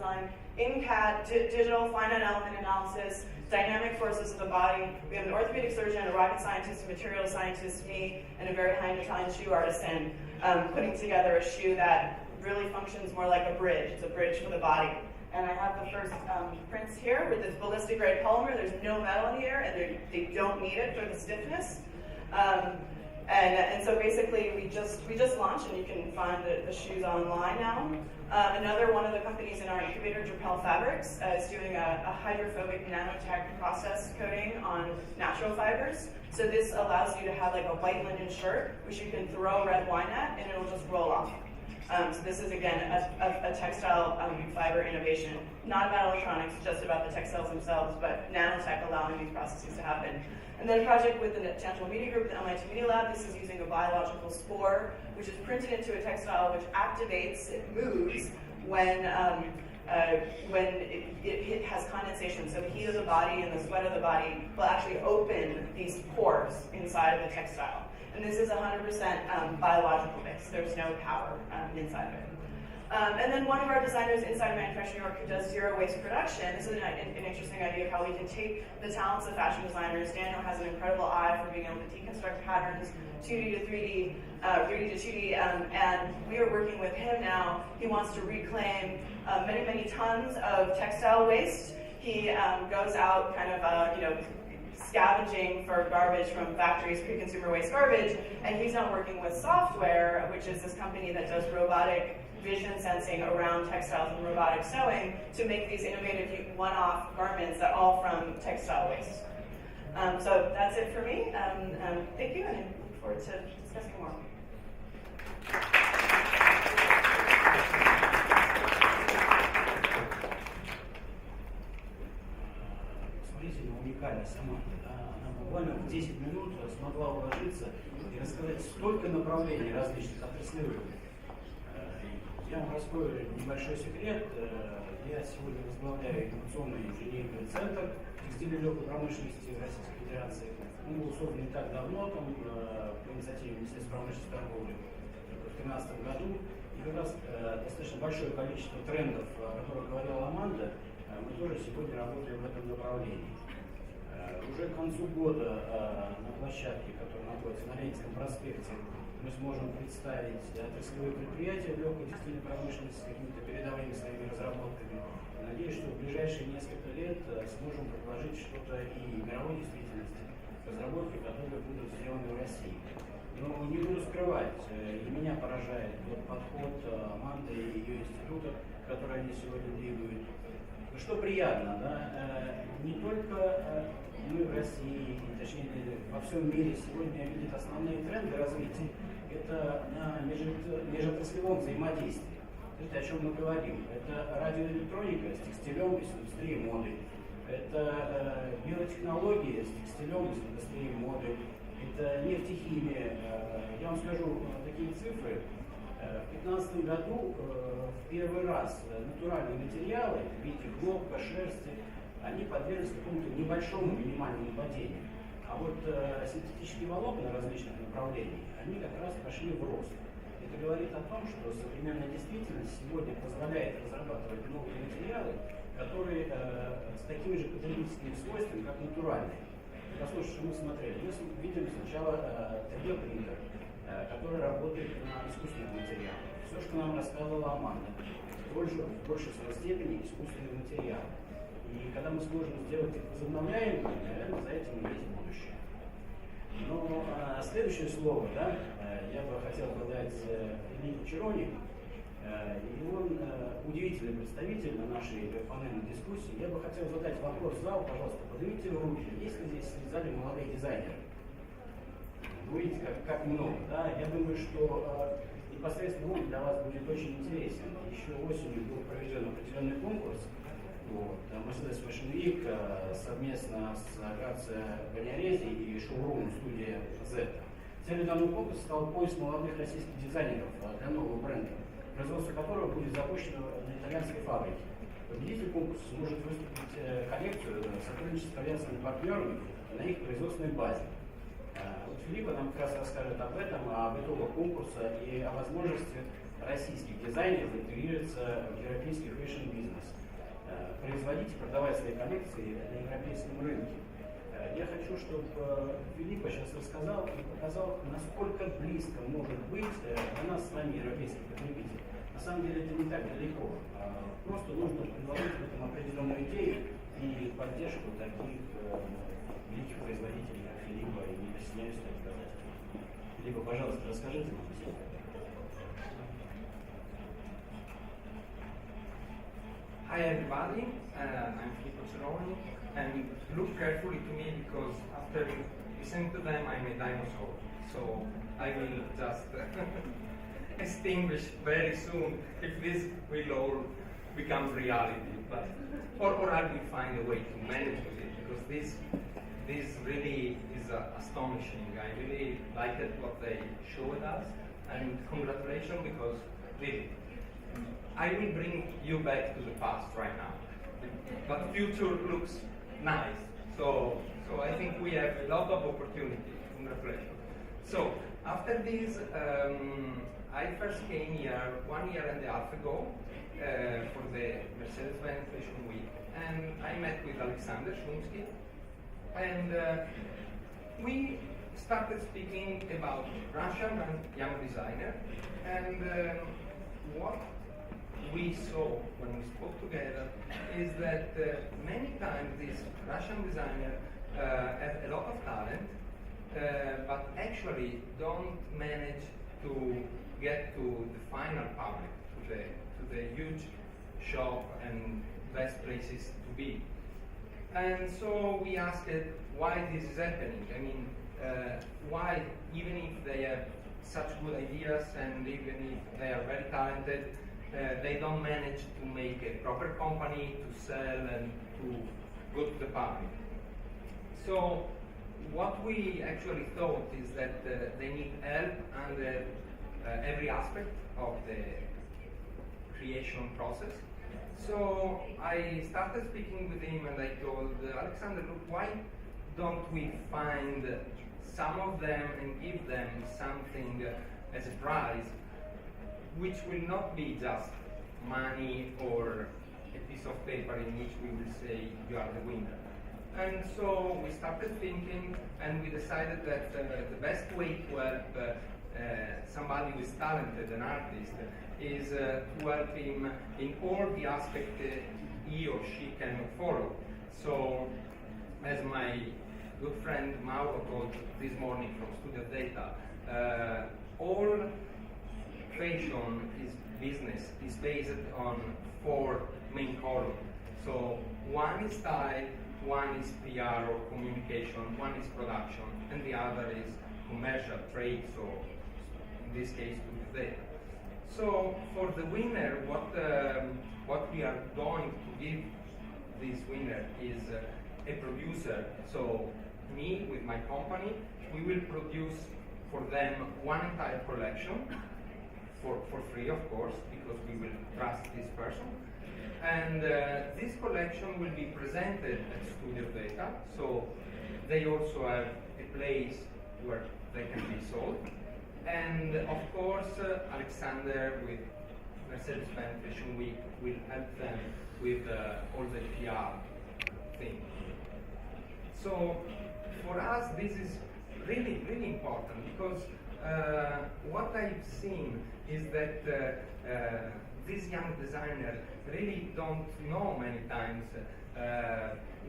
design in CAD, digital finite element analysis, dynamic forces of the body. We have an orthopedic surgeon, a rocket scientist, a material scientist, me, and a very high-end Italian shoe artisan putting together a shoe that really functions more like a bridge. It's a bridge for the body. And I have the first prints here with this ballistic grade polymer. There's no metal in here, and they don't need it for the stiffness. And so basically, we just launched, and you can find the shoes online now. Another one of the companies in our incubator, Drapel Fabrics, is doing a hydrophobic nanotech process coating on natural fibers. So this allows you to have like a white linen shirt, which you can throw red wine at, and it'll just roll off. So this is, again, a textile fiber innovation, not about electronics, just about the textiles themselves, but nanotech allowing these processes to happen. And then a project with the Tangible Media Group, the MIT Media Lab. This is using a biological spore, which is printed into a textile, which activates, it moves when it has condensation. So the heat of the body and the sweat of the body will actually open these pores inside of the textile. And this is 100% biological based. There's no power inside of it. And then one of our designers inside of Manufacturing New York who does zero waste production. This is an interesting idea of how we can take the talents of fashion designers. Daniel has an incredible eye for being able to deconstruct patterns, 2D to 3D, 3D to 2D, and we are working with him now. He wants to reclaim many, many tons of textile waste. He goes out kind of, scavenging for garbage from factories, pre-consumer waste garbage, and he's now working with Software, which is this company that does robotic vision sensing around textiles and robotic sewing to make these innovative one-off garments that all from textile waste. So that's it for me. Thank you, and I look forward to discussing more. Смотрите, уникальность Аманды. Она буквально в 10 минут смогла уложиться и рассказать столько направлений различных отраслевых. Я вам раскрою небольшой секрет. Я сегодня возглавляю инновационный инженерный центр текстиля и легкой промышленности Российской Федерации. Он был создан не так давно, по инициативе Министерства промышленности и торговли, только в 2013 году. И как раз достаточно большое количество трендов, о которых говорила Аманда, мы тоже сегодня работаем в этом направлении. Уже к концу года на площадке, которая находится на Ленинском проспекте, мы сможем представить отраслевые предприятия в легкой текстильной промышленности с какими-то передовыми своими разработками. Надеюсь, что в ближайшие несколько лет сможем предложить что-то и мировой действительности, разработки, которые будут сделаны в России. Но не буду скрывать, и меня поражает тот подход Аманды и ее института, который они сегодня двигают. Что приятно, да? Не только мы в России, точнее во всем мире сегодня видят основные тренды развития. Это на межотраслевом взаимодействии. Это о чем мы говорим. Это радиоэлектроника с текстилем из индустрии моды. Это биотехнологии с текстилем из индустрии моды. Это нефтехимия. Я вам скажу такие цифры. В 2015 году в первый раз натуральные материалы, видите, хлопка, шерсти, они подверглись какому-то небольшому минимальному падению. А вот синтетические волокна различных направлений, они как раз пошли в рост. Это говорит о том, что современная действительность сегодня позволяет разрабатывать новые материалы, которые с такими же потребительскими свойствами, как натуральные. Послушайте, что мы смотрели. Мы видим сначала 3D-принтер, который работает на искусственных материалах. Все, что нам рассказывала Аманда, в большей своей степени искусственные материалы. И когда мы сможем сделать их возобновляемыми, наверное, за этим и есть будущее. Но следующее слово, да, я бы хотел дать Фильиппо Ceroni. И он удивительный представитель на нашей панельной дискуссии. Я бы хотел задать вопрос в зал, пожалуйста, поднимите руки. Есть ли здесь в зале молодые дизайнеры? Вы видите, как много, да? Я думаю, что непосредственно он для вас будет очень интересен. Еще осенью был проведен определенный конкурс. Вот, Mercedes Fashion Week совместно с Grazia, Bagnaresi и шоурум студия Z. Целью данного конкурса стал поиск молодых российских дизайнеров для нового бренда, производство которого будет запущено на итальянской фабрике. Победитель конкурса сможет выступить коллекцию в сотрудничестве с итальянскими партнерами на их производственной базе. Вот Filippo нам как раз расскажет об этом, об итогах конкурса и о возможности российских дизайнеров интегрироваться в европейский фэшн-бизнес. производить и продавать свои коллекции на европейском рынке. Я хочу, чтобы Филиппо сейчас рассказал и показал, насколько близко может быть для нас с вами европейский потребитель. На самом деле это не так далеко. Просто нужно предложить в этом определенную идею и поддержку таких великих производителей, как Филиппо, и не постесняюсь это сказать. Филиппо, пожалуйста, расскажите нам. Hi everybody, I'm Filippo Ceroni, and look carefully to me because after listening to them I'm a dinosaur, so I will just extinguish very soon if this will all become reality, but or I will find a way to manage with it because this really is astonishing. I really liked what they showed us, and congratulations because really I will bring you back to the past right now, but future looks nice. So I think we have a lot of opportunity. Congratulations. So after this, I first came here 1 year and a half ago for the Mercedes-Benz Fashion Week, and I met with Alexander Shumsky, and we started speaking about Russian and young designer, and what we saw when we spoke together is that many times this Russian designer has a lot of talent, but actually don't manage to get to the final public, to the huge shop and best places to be. And so we asked why this is happening. I mean, why, even if they have such good ideas and even if they are very talented, they don't manage to make a proper company to sell and to go to the public. So what we actually thought is that they need help under every aspect of the creation process. So I started speaking with him and I told Alexander, look, why don't we find some of them and give them something as a prize, which will not be just money or a piece of paper in which we will say you are the winner. And so we started thinking, and we decided that the best way to help somebody who is talented, an artist, is to help him in all the aspects he or she can follow. So, as my good friend Mauro told this morning from Studio Data, all fashion is business is based on 4 main columns. So one is style, one is PR or communication, one is production, and the other is commercial trade, so in this case Studio Data. So for the winner, what we are going to give this winner is a producer. So me with my company, we will produce for them one entire collection for free, of course, because we will trust this person. And this collection will be presented at Studio Data, so they also have a place where they can be sold. And of course, Alexander with Mercedes-Benz Fashion Week will help them with all the PR thing. So for us, this is really, really important because what I've seen is that these young designers really don't know many times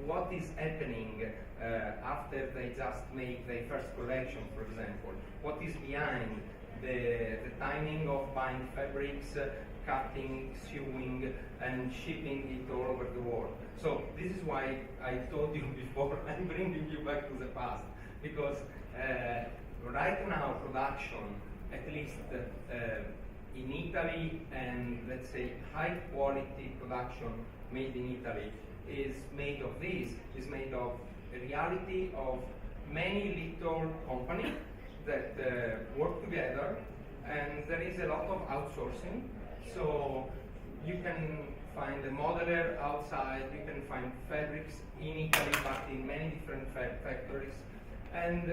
what is happening after they just make their first collection, for example. What is behind the timing of buying fabrics, cutting, sewing, and shipping it all over the world. So this is why I told you before I'm bringing you back to the past, because right now production, at least in Italy, and let's say high quality production made in Italy is made of this, is made of a reality of many little companies that work together, and there is a lot of outsourcing. So you can find a modeler outside, you can find fabrics in Italy but in many different factories, and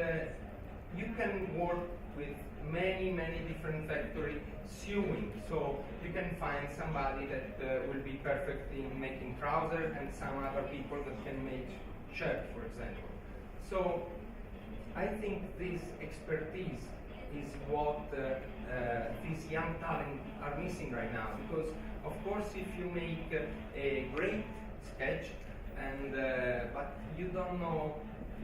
you can work with many different factories sewing. So you can find somebody that will be perfect in making trousers and some other people that can make shirts, for example. So I think this expertise is what these young talents are missing right now, because of course if you make a great sketch and but you don't know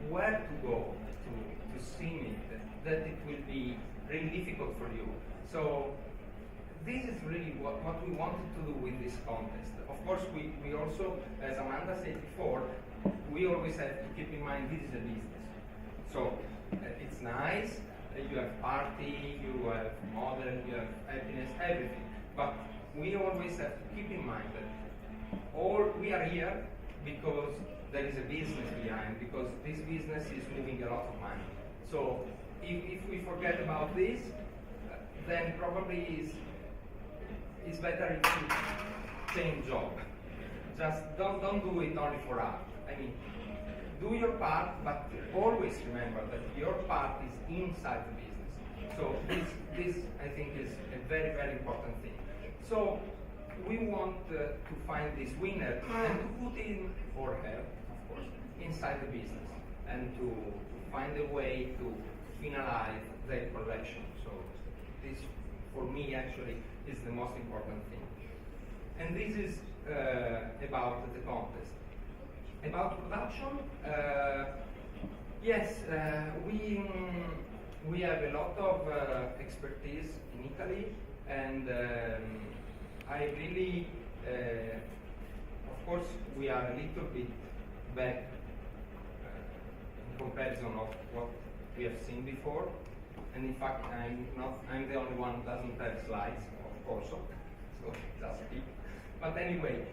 where to go to seam it, that it will be really difficult for you. So this is really what we wanted to do with this contest. Of course we also, as Amanda said before, we always have to keep in mind this is a business. So it's nice, you have party, you have model, you have happiness, everything. But we always have to keep in mind that we are here because there is a business behind, because this business is moving a lot of money. So if we forget about this, then probably it's better if you change job. Just don't do it only for art. I mean, do your part, but always remember that your part is inside the business. So this I think is a very important thing. So we want to find this winner and to put in, or her, of course, inside the business, and to find a way to finalize their collection. So this, for me, actually is the most important thing. And this is about the contest. About production, yes, we have a lot of expertise in Italy, and I really, of course, we are a little bit back in comparison of what we have seen before, and in fact, I'm the only one who doesn't have slides, of course, so just keep. But anyway,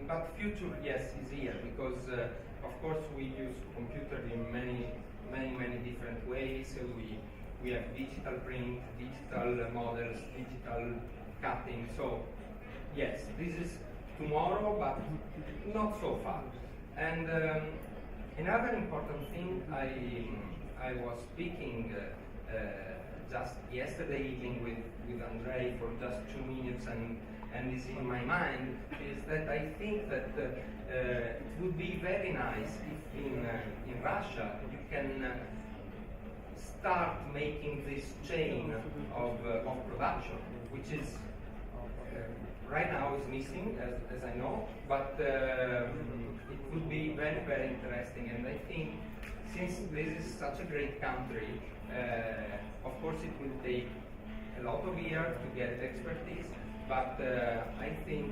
but future, yes, is here, because of course we use computer in many different ways. So we have digital print, digital models, digital cutting. So yes, this is tomorrow, but not so far. And another important thing, I was speaking just yesterday evening with Andrey for just 2 minutes, and is in my mind, is that I think that it would be very nice if in Russia you can start making this chain of production, which is right now is missing, as I know, but it would be very interesting. And I think since this is such a great country, of course it will take a lot of years to get expertise, but I think